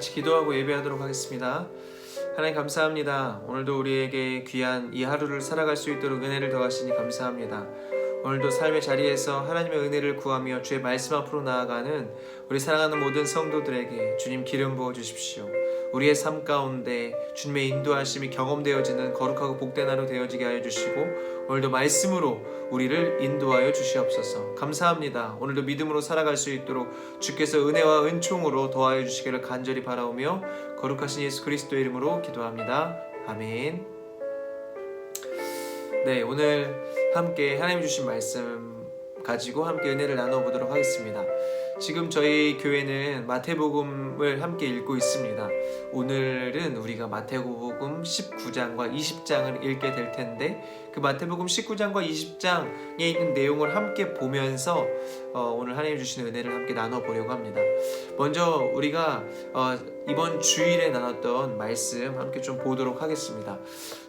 같이 기도하고 예배하도록 하겠습니다. 하나님 감사합니다. 오늘도 우리에게 귀한 이 하루를 살아갈 수 있도록 은혜를 더하시니 감사합니다. 오늘도 삶의 자리에서 하나님의 은혜를 구하며 주의 말씀 앞으로 나아가는 우리 사랑하는 모든 성도들에게 주님 기름 부어 주십시오. 우리의 삶 가운데 주님의 인도하심이 경험되어지는 거룩하고 복된 하루 되어지게 하여 주시고 오늘도 말씀으로 우리를 인도하여 주시옵소서. 감사합니다. 오늘도 믿음으로 살아갈 수 있도록 주께서 은혜와 은총으로 더하여 주시기를 간절히 바라오며 거룩하신 예수 그리스도의 이름으로 기도합니다. 아멘. 네, 오늘 함께 하나님 주신 말씀 가지고 함께 은혜를 나눠보도록 하겠습니다. 지금 저희 교회는 마태복음을 함께 읽고 있습니다. 오늘은 우리가 마태복음 19장과 20장을 읽게 될 텐데 그 마태복음 19장과 20장에 있는 내용을 함께 보면서 오늘 하나님 주신 은혜를 함께 나눠보려고 합니다. 먼저 우리가 이번 주일에 나눴던 말씀 함께 좀 보도록 하겠습니다.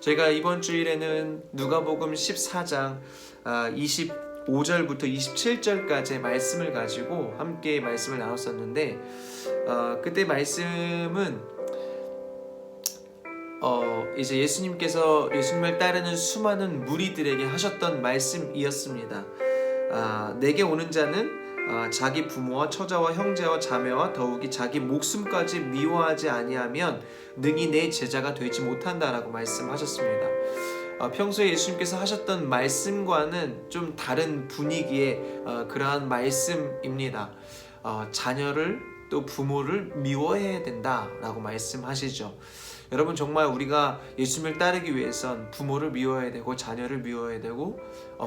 저희가 이번 주일에는 누가복음 14장 25절부터 27절까지의 말씀을 가지고 함께 말씀을 나눴었는데 그때 말씀은 이제 예수님을 따르는 수많은 무리들에게 하셨던 말씀이었습니다. 내게 오는 자는 자기 부모와 처자와 형제와 자매와 더욱이 자기 목숨까지 미워하지 아니하면 능히 내 제자가 되지 못한다라고 말씀하셨습니다. 평소에 예수님께서 하셨던 말씀과는 좀 다른 분위기의 그러한 말씀입니다. 자녀를 또 부모를 미워해야 된다라고 말씀하시죠. 여러분, 정말 우리가 예수님을 따르기 위해선 부모를 미워해야 되고 자녀를 미워해야 되고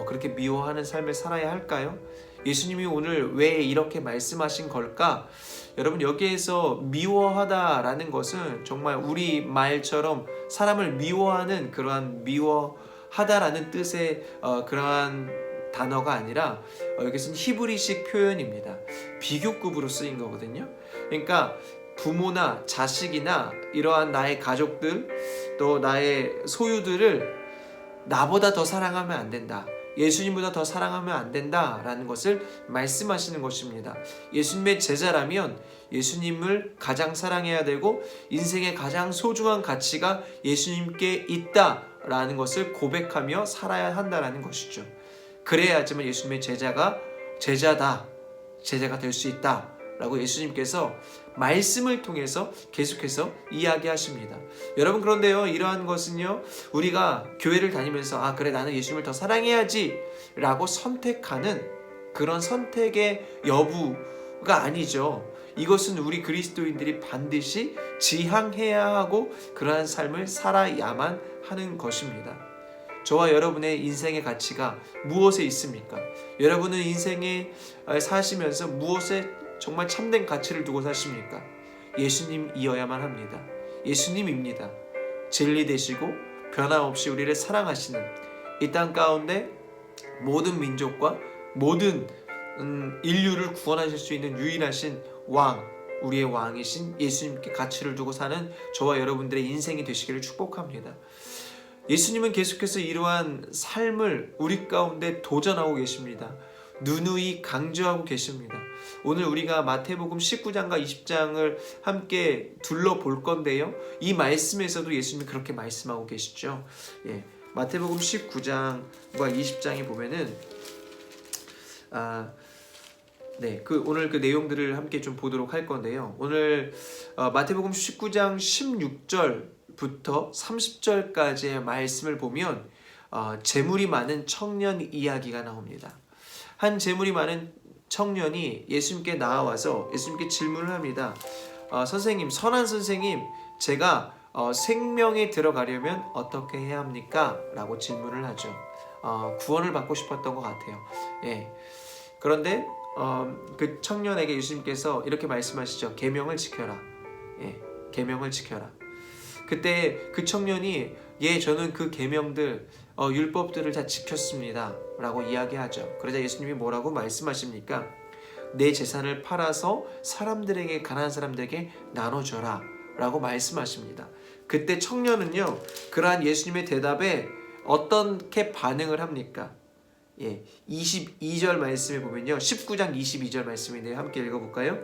그렇게 미워하는 삶을 살아야 할까요? 예수님이 오늘 왜 이렇게 말씀하신 걸까? 여러분, 여기에서 미워하다라는 것은 정말 우리 말처럼 사람을 미워하는 그러한 미워하다라는 뜻의 그러한 단어가 아니라 여기서는 히브리식 표현입니다. 비교급으로 쓰인 거거든요. 그러니까 부모나 자식이나 이러한 나의 가족들 또 나의 소유들을 나보다 더 사랑하면 안 된다. 예수님보다 더 사랑하면 안 된다라는 것을 말씀하시는 것입니다. 예수님의 제자라면 예수님을 가장 사랑해야 되고 인생의 가장 소중한 가치가 예수님께 있다라는 것을 고백하며 살아야 한다라는 것이죠. 그래야지만 예수님의 제자가 될 수 있다라고 예수님께서 말씀을 통해서 계속해서 이야기하십니다. 여러분, 그런데요, 이러한 것은요, 우리가 교회를 다니면서 그래, 나는 예수님을 더 사랑해야지 라고 선택하는 그런 선택의 여부가 아니죠. 이것은 우리 그리스도인들이 반드시 지향해야 하고 그러한 삶을 살아야만 하는 것입니다. 저와 여러분의 인생의 가치가 무엇에 있습니까? 여러분은 인생에 사시면서 무엇에 정말 참된 가치를 두고 사십니까? 예수님이어야만 합니다. 예수님입니다. 진리 되시고 변함없이 우리를 사랑하시는 이 땅 가운데 모든 민족과 모든 인류를 구원하실 수 있는 유일하신 왕, 우리의 왕이신 예수님께 가치를 두고 사는 저와 여러분들의 인생이 되시기를 축복합니다. 예수님은 계속해서 이러한 삶을 우리 가운데 도전하고 계십니다. 누누이 강조하고 계십니다. 오늘 우리가 마태복음 19장과 20장을 함께 둘러볼 건데요, 이 말씀에서도 예수님이 그렇게 말씀하고 계시죠. 마태복음 19장과 20장에 보면은 오늘 그 내용들을 함께 좀 보도록 할 건데요. 오늘 마태복음 19장 16절부터 30절까지의 말씀을 보면 재물이 많은 청년 이야기가 나옵니다. 한 재물이 많은 청년이 예수님께 나와서 예수님께 질문을 합니다. 선생님, 선한 선생님, 제가 생명에 들어가려면 어떻게 해야 합니까? 라고 질문을 하죠. 구원을 받고 싶었던 것 같아요. 그런데 그 청년에게 예수님께서 이렇게 말씀하시죠. 계명을 지켜라. 계명을 지켜라. 그때 그 청년이 저는 그 계명들 율법들을 다 지켰습니다 라고 이야기하죠. 그러자 예수님이 뭐라고 말씀하십니까? 내 재산을 팔아서 사람들에게, 가난한 사람들에게 나눠줘라 라고 말씀하십니다. 그때 청년은요, 그러한 예수님의 대답에 어떻게 반응을 합니까? 22절 말씀에 보면요, 19장 22절 말씀인데요, 함께 읽어볼까요?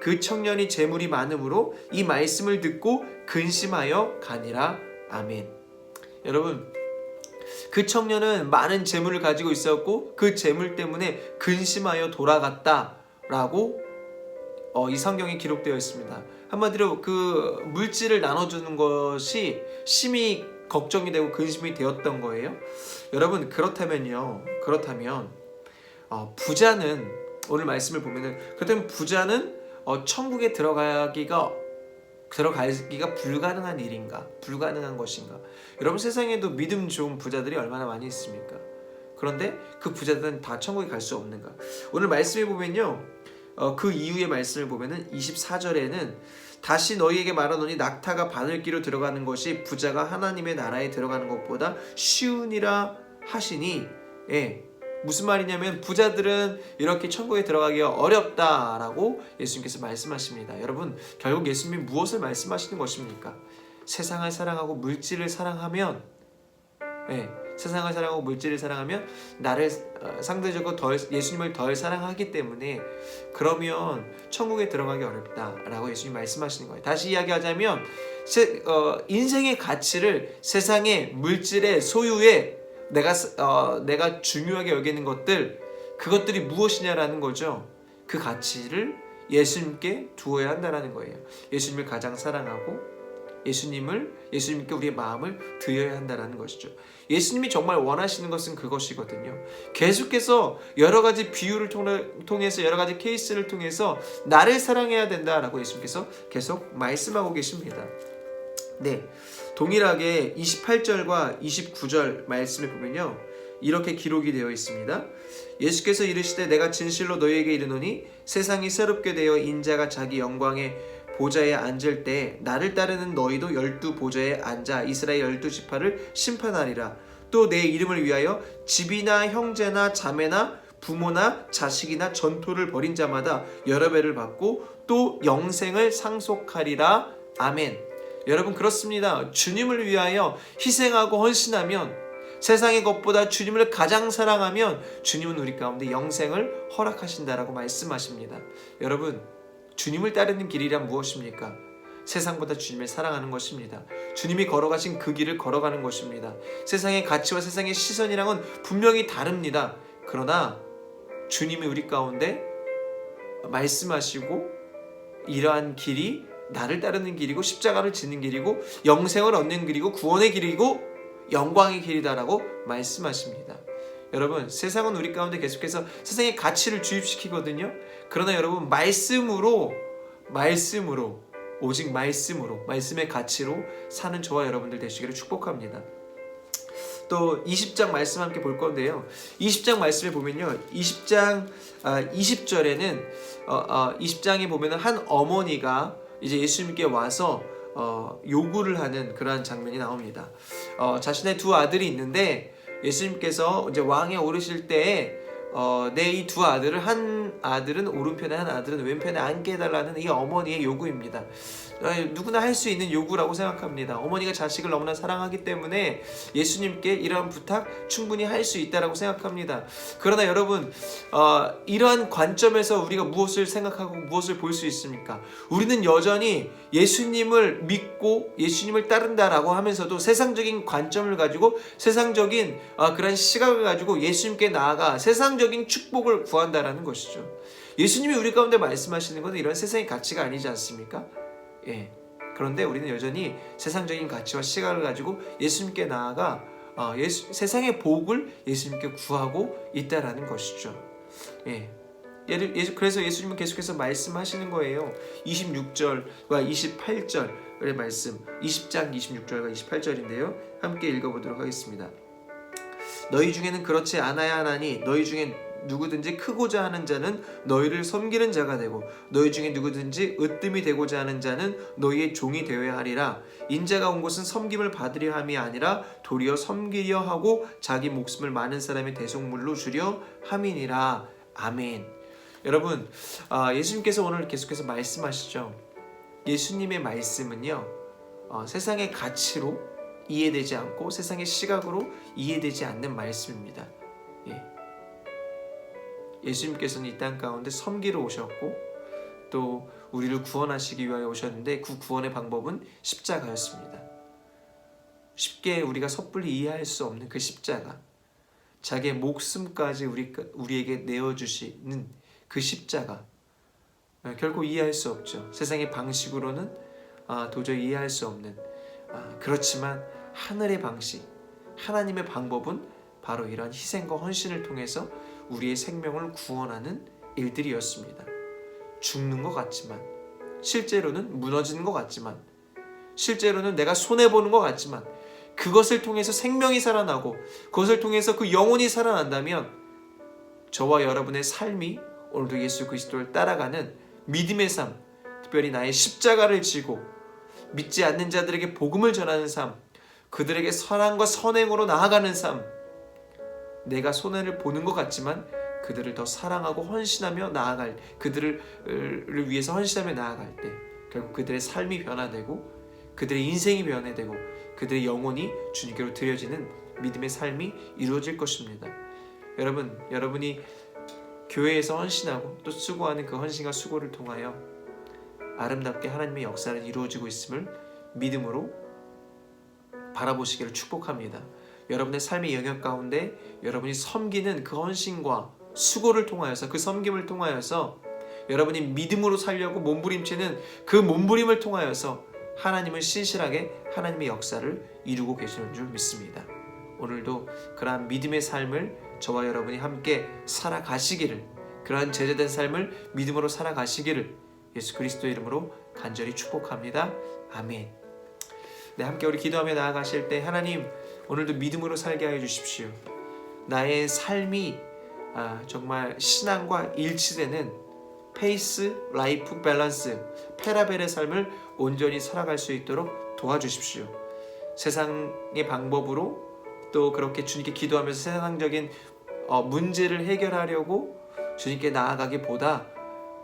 그 청년이 재물이 많음으로 이 말씀을 듣고 근심하여 가니라. 아멘. 여러분, 그 청년은 많은 재물을 가지고 있었고 그 재물 때문에 근심하여 돌아갔다라고 이 성경에 기록되어 있습니다. 한마디로 그 물질을 나눠주는 것이 심히 걱정이 되고 근심이 되었던 거예요. 여러분, 그렇다면 부자는, 오늘 말씀을 보면은, 그렇다면 부자는 천국에 들어가기가 불가능한 일인가? 불가능한 것인가? 여러분, 세상에도 믿음 좋은 부자들이 얼마나 많이 있습니까? 그런데 그 부자들은 다 천국에 갈 수 없는가? 오늘 말씀에 보면요, 그 이후의 말씀을 보면은 24절에는 다시 너희에게 말하노니 낙타가 바늘기로 들어가는 것이 부자가 하나님의 나라에 들어가는 것보다 쉬우니라 하시니, 무슨 말이냐면 부자들은 이렇게 천국에 들어가기가 어렵다라고 예수님께서 말씀하십니다. 여러분, 결국 예수님이 무엇을 말씀하시는 것입니까? 세상을 사랑하고 물질을 사랑하면, 세상을 사랑하고 물질을 사랑하면 나를 상대적으로 예수님을 덜 사랑하기 때문에 그러면 천국에 들어가기 어렵다라고 예수님이 말씀하시는 거예요. 다시 이야기하자면 인생의 가치를 세상의 물질의 소유에 내가 중요하게 여기는 그것들이 무엇이냐라는 거죠. 그 가치를 예수님께 두어야 한다라는 거예요. 예수님을 가장 사랑하고 예수님께 우리의 마음을 드려야 한다는 것이죠. 예수님이 정말 원하시는 것은 그것이거든요. 계속해서 여러 가지 비유를 통해서, 여러 가지 케이스를 통해서 나를 사랑해야 된다라고 예수님께서 계속 말씀하고 계십니다. 네, 동일하게 28절과 29절 말씀을 보면요, 이렇게 기록이 되어 있습니다. 예수께서 이르시되 내가 진실로 너희에게 이르노니 세상이 새롭게 되어 인자가 자기 영광의 보좌에 앉을 때 나를 따르는 너희도 12보좌에 앉아 이스라엘 12지파를 심판하리라. 또 내 이름을 위하여 집이나 형제나 자매나 부모나 자식이나 전토를 벌인 자마다 여러 배를 받고 또 영생을 상속하리라. 아멘. 여러분, 그렇습니다. 주님을 위하여 희생하고 헌신하면, 세상의 것보다 주님을 가장 사랑하면 주님은 우리 가운데 영생을 허락하신다라고 말씀하십니다. 여러분, 주님을 따르는 길이란 무엇입니까? 세상보다 주님을 사랑하는 것입니다. 주님이 걸어가신 그 길을 걸어가는 것입니다. 세상의 가치와 세상의 시선이랑은 분명히 다릅니다. 그러나 주님이 우리 가운데 말씀하시고 이러한 길이 나를 따르는 길이고 십자가를 지는 길이고 영생을 얻는 길이고 구원의 길이고 영광의 길이다라고 말씀하십니다. 여러분, 세상은 우리 가운데 계속해서 세상의 가치를 주입시키거든요. 그러나 여러분, 오직 말씀으로, 말씀의 가치로 사는 저와 여러분들 되시기를 축복합니다. 또 20장 말씀 함께 볼 건데요. 20장 말씀에 보면요, 20장 20절에는 20장에 보면은 한 어머니가 이제 예수님께 와서 요구를 하는 그러한 장면이 나옵니다. 자신의 두 아들이 있는데 예수님께서 이제 왕에 오르실 때에 내 이 두 아들을, 한 아들은 오른편에 한 아들은 왼편에 앉게 해달라는 이 어머니의 요구입니다. 누구나 할 수 있는 요구라고 생각합니다. 어머니가 자식을 너무나 사랑하기 때문에 예수님께 이러한 부탁 충분히 할 수 있다라고 생각합니다. 그러나 여러분, 이러한 관점에서 우리가 무엇을 생각하고 무엇을 볼 수 있습니까? 우리는 여전히 예수님을 믿고 예수님을 따른다라고 하면서도 세상적인 관점을 가지고 세상적인 그런 시각을 가지고 예수님께 나아가 세상적인 축복을 구한다라는 것이죠. 예수님이 우리 가운데 말씀하시는 것은 이런 세상의 가치가 아니지 않습니까? 그런데 우리는 여전히 세상적인 가치와 시각을 가지고 예수님께 나아가 세상의 복을 예수님께 구하고 있다라는 것이죠. 그래서 예수님은 계속해서 말씀하시는 거예요. 26절과 28절의 말씀, 20장 26절과 28절인데요. 함께 읽어보도록 하겠습니다. 너희 중에는 그렇지 않아야 하나니 너희 중에 누구든지 크고자 하는 자는 너희를 섬기는 자가 되고 너희 중에 누구든지 으뜸이 되고자 하는 자는 너희의 종이 되어야 하리라. 인자가 온 것은 섬김을 받으려 함이 아니라 도리어 섬기려 하고 자기 목숨을 많은 사람의 대속물로 주려 함이니라. 아멘. 여러분, 예수님께서 오늘 계속해서 말씀하시죠. 예수님의 말씀은요, 세상의 가치로 이해되지 않고 세상의 시각으로 이해되지 않는 말씀입니다. 예수님께서는 이 땅 가운데 섬기러 오셨고 또 우리를 구원하시기 위하여 오셨는데 그 구원의 방법은 십자가였습니다. 쉽게 우리가 섣불리 이해할 수 없는 그 십자가, 자기의 목숨까지 우리에게 내어주시는 그 십자가, 결코 이해할 수 없죠. 세상의 방식으로는 도저히 이해할 수 없는, 그렇지만 하늘의 방식, 하나님의 방법은 바로 이러한 희생과 헌신을 통해서 우리의 생명을 구원하는 일들이었습니다. 죽는 것 같지만, 실제로는 무너지는 것 같지만, 실제로는 내가 손해보는 것 같지만, 그것을 통해서 생명이 살아나고 그것을 통해서 그 영혼이 살아난다면 저와 여러분의 삶이 오늘도 예수 그리스도를 따라가는 믿음의 삶, 특별히 나의 십자가를 지고 믿지 않는 자들에게 복음을 전하는 삶, 그들에게 선함과 선행으로 나아가는 삶, 내가 손해를 보는 것 같지만 그들을 더 사랑하고 헌신하며 나아갈, 그들을 위해서 헌신하며 나아갈 때 결국 그들의 삶이 변화되고 그들의 인생이 변화되고 그들의 영혼이 주님께로 드려지는 믿음의 삶이 이루어질 것입니다. 여러분이 교회에서 헌신하고 또 수고하는 그 헌신과 수고를 통하여 아름답게 하나님의 역사를 이루어지고 있음을 믿음으로 바라보시기를 축복합니다. 여러분의 삶의 영역 가운데 여러분이 섬기는 그 헌신과 수고를 통하여서, 그 섬김을 통하여서 여러분이 믿음으로 살려고 몸부림치는 그 몸부림을 통하여서 하나님은 신실하게 하나님의 역사를 이루고 계시는 줄 믿습니다. 오늘도 그러한 믿음의 삶을 저와 여러분이 함께 살아가시기를, 그러한 제자된 삶을 믿음으로 살아가시기를 예수 그리스도의 이름으로 간절히 축복합니다. 아멘. 네, 함께 우리 기도하며 나아가실 때 하나님, 오늘도 믿음으로 살게 하여 주십시오. 나의 삶이 정말 신앙과 일치되는 페이스, 라이프 밸런스, 페라벨의 삶을 온전히 살아갈 수 있도록 도와주십시오. 세상의 방법으로 또 그렇게 주님께 기도하면서 세상적인 문제를 해결하려고 주님께 나아가기보다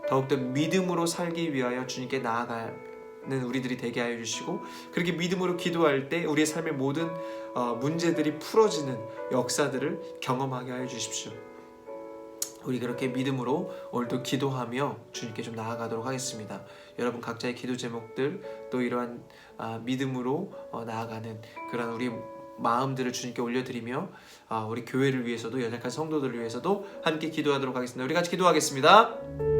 더욱더 믿음으로 살기 위하여 주님께 나아가는 우리들이 되게 하여 주시고, 그렇게 믿음으로 기도할 때 우리의 삶의 모든 문제들이 풀어지는 역사들을 경험하게 하여 주십시오. 우리 그렇게 믿음으로 오늘도 기도하며 주님께 좀 나아가도록 하겠습니다. 여러분 각자의 기도 제목들, 또 이러한 믿음으로 나아가는 그런 우리 마음들을 주님께 올려드리며 우리 교회를 위해서도, 연약한 성도들을 위해서도 함께 기도하도록 하겠습니다. 우리 같이 기도하겠습니다.